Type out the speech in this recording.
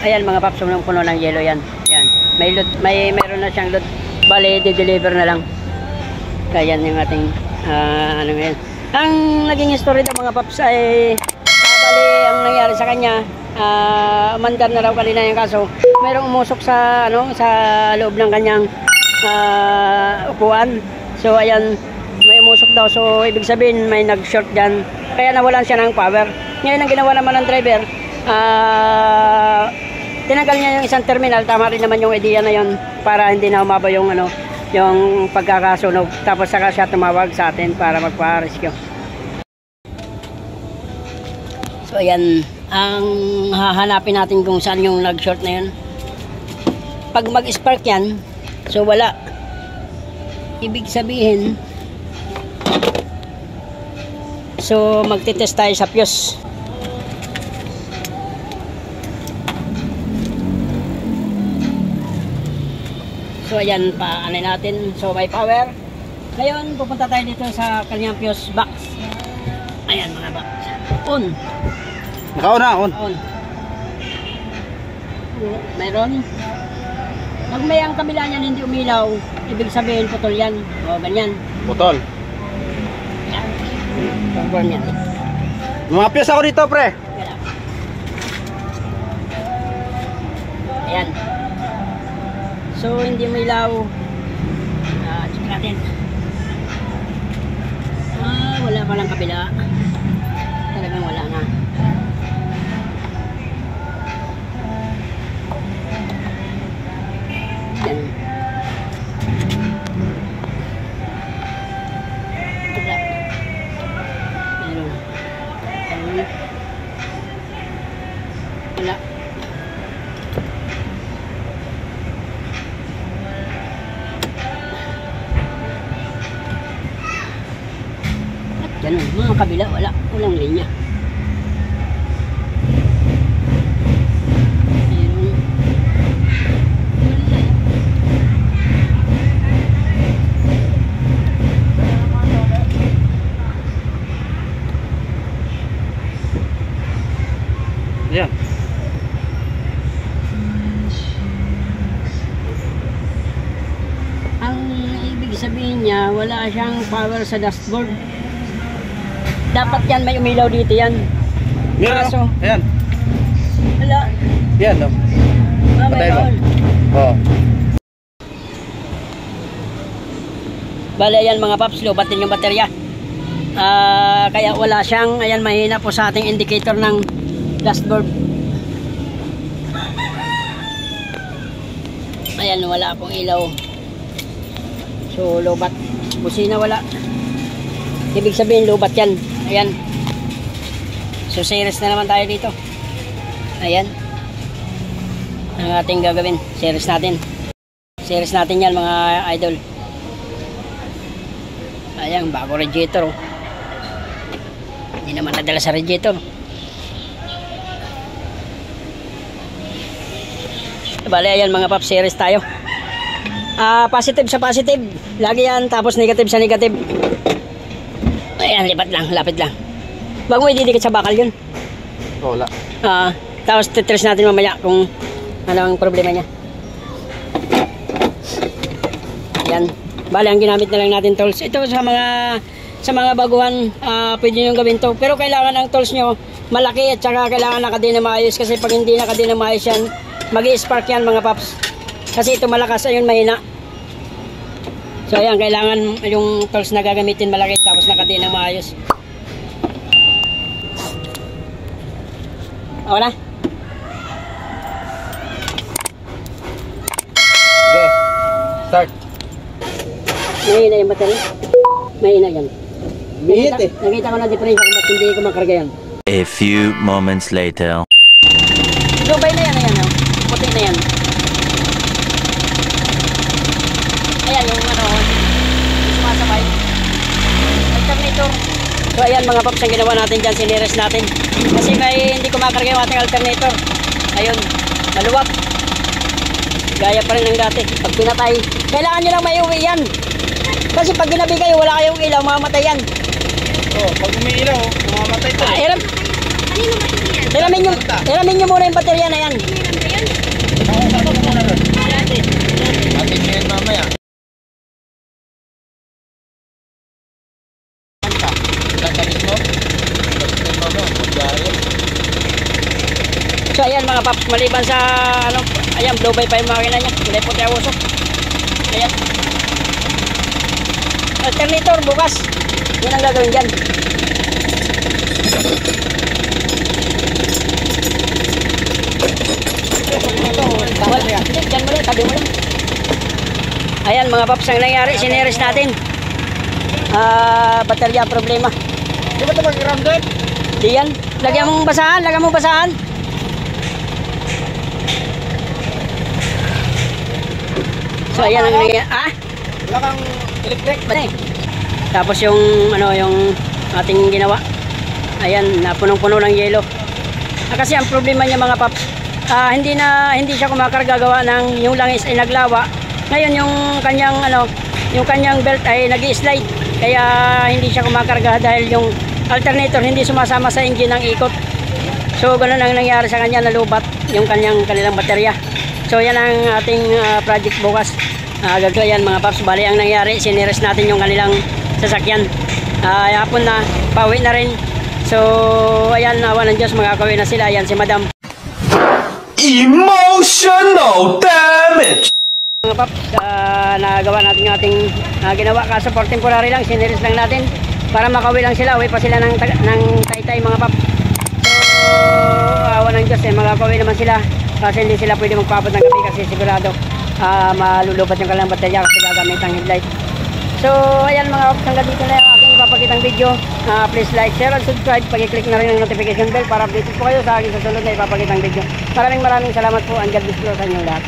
Ayan mga paps, puno ng yelo yan. Ayan. Mayroon na siyang load. Bale, de-deliver na lang. Kaya yan yung ating ano ngayon. Ang naging story daw mga paps ay bale, ang nangyari sa kanya, umandar na raw kanina yung kaso. Mayroong umusok sa sa loob ng kanyang upuan. So ayan, may umusok daw. So ibig sabihin may nag-short dyan. Kaya nawalan siya ng power. Ngayon ang ginawa naman ng driver, tinanggal niya yung isang terminal. Tama rin naman yung idea na yun para hindi na umaba yung yung pagkakasunog. Tapos saka siya tumawag sa atin para magpa-rescue. So ayan, ang hahanapin natin kung saan yung nag-short na yun. Pag mag-spark yan, so wala. Ibig sabihin, so magtitest tayo sa fuse. So ayan, paanay natin. So may power. Ngayon pupunta tayo dito sa kanyang fuse box. Ayan mga box. On. Naka-on na, on. On. Mayroon. Pag may ang kabila niyan hindi umilaw, ibig sabihin putol yan. O ganyan. Putol. Ayan. Pag-burn yan. Lumapyas ako dito, pre. Ayan. So hindi umilaw. Check natin. Wala palang kabila. Talagang wala na. Yan. Wala. Meron. Wala. Ganun, mga kabila, walang linya. Meron. Ayan. Ang ibig sabihin niya, wala siyang power sa dashboard. Dapat yan may umilaw dito yan. Kaso, ayan. Wala. Ayan, no? Patay mo. Oo. Bale, ayan mga paps, lobat din yung baterya. Kaya wala siyang, ayan, mahina po sa ating indicator ng dashboard. Ayan, wala pong ilaw. So, lobat. Busina wala. Ibig sabihin, lobat yan. Ayan. So, series na naman tayo dito. Ayan. Ang ating gagawin. Series natin. Series natin yan, mga idol. Ayan, bago radiator. Hindi naman nadala sa radiator. Bale, ayan mga pop, series tayo. Positive sa positive. Lagi yan. Tapos negative sa negative. Ayan, lipat lang, lapit lang. Wag mo ididikit sa bakal yun. Wala. Tapos titrace natin mamaya kung ano ang problema niya. Ayan. Bale, ang ginamit na lang natin tools. Ito sa mga baguhan, pwede nyo gawin to. Pero kailangan ang tools nyo malaki at saka kailangan nakadin na maayos. Kasi pag hindi nakadin na maayos yan, mag-i-spark yan mga paps. Kasi ito malakas, ayun mahina. So ayan, kailangan yung tools na gagamitin malaki tapos nakadin na maayos. Okay na? Okay. Start. Mahina yung battery. Mahina yan. Mahina eh. Nakita ko na diferensya kung ba't hindi ko makarga yan. A few moments later. Dubay na yan, ayan. Puti na yan. Ayan yung sumasabay. Alternator. So ayan mga paps, ang ginawa natin dyan, sinires natin. Kasi may hindi ko makarga yung ating alternator. Ayun, maluwag. Gaya pa rin ng dati. Pag pinatay, kailangan nyo lang may uwi yan. Kasi pag ginabi kayo, wala kayong ilaw, mamamatay yan. Pag umiilaw, mamamatay to. Hiramin nyo muna yung baterya na yan. So ayan mga paps, maliban sa ano, ayan, blow by pa yung makina niya. Hindi puti ang usok. Ayan. Alternator bukas. Yan ang gagawin dyan. Diyan mo lang, tabi mo lang. Ayan mga paps, ang nangyari, sineres natin. Baterya problema. Di ba ito mag-grounded? Diyan, lagyan mong basahan, lagyan mong basahan. So ayan ang nangyari. Wala kang electric? Tapos yung ano, yung ating ginawa. Ayan, napunong-puno ng yelo. Kasi ang problema niya mga paps, hindi siya kumakarga gawa ng yung langis ay naglawa. Ngayon yung kanyang ano, yung kanyang belt ay nag-slide. Kaya hindi siya kumakarga dahil yung alternator hindi sumasama sa engine ng ikot. So ganun ang nangyari sa kanya, nalubat yung kanilang baterya. So yan ang ating project bukas. Gagawin yan mga paps. Bali ang nangyari, sineres natin yung kanilang sasakyan. Hapon na, pauwi na rin. So ayan, awa ng Diyos, makakauwi na sila. Ayan si Madam. Emotional damage. Mga paps, nagawa natin yung ating ginawa. Kaso for temporary lang, sineres lang natin para makauwi lang sila. Uwi pa sila ng Taytay mga paps. So awa ng Diyos, makakauwi naman sila. Kasi hindi sila pwede magpaabot ng gabi kasi sigurado malulubat yung kanilang baterya kasi gagamit ang headlight. So ayan mga paps, hanggang dito na yung aking ipapakitang video. Please like, share, and subscribe. Pag-click na rin ang notification bell para updated po kayo sa aking susunod na ipapakitang video. Maraming salamat po, and God bless po sa inyong lahat.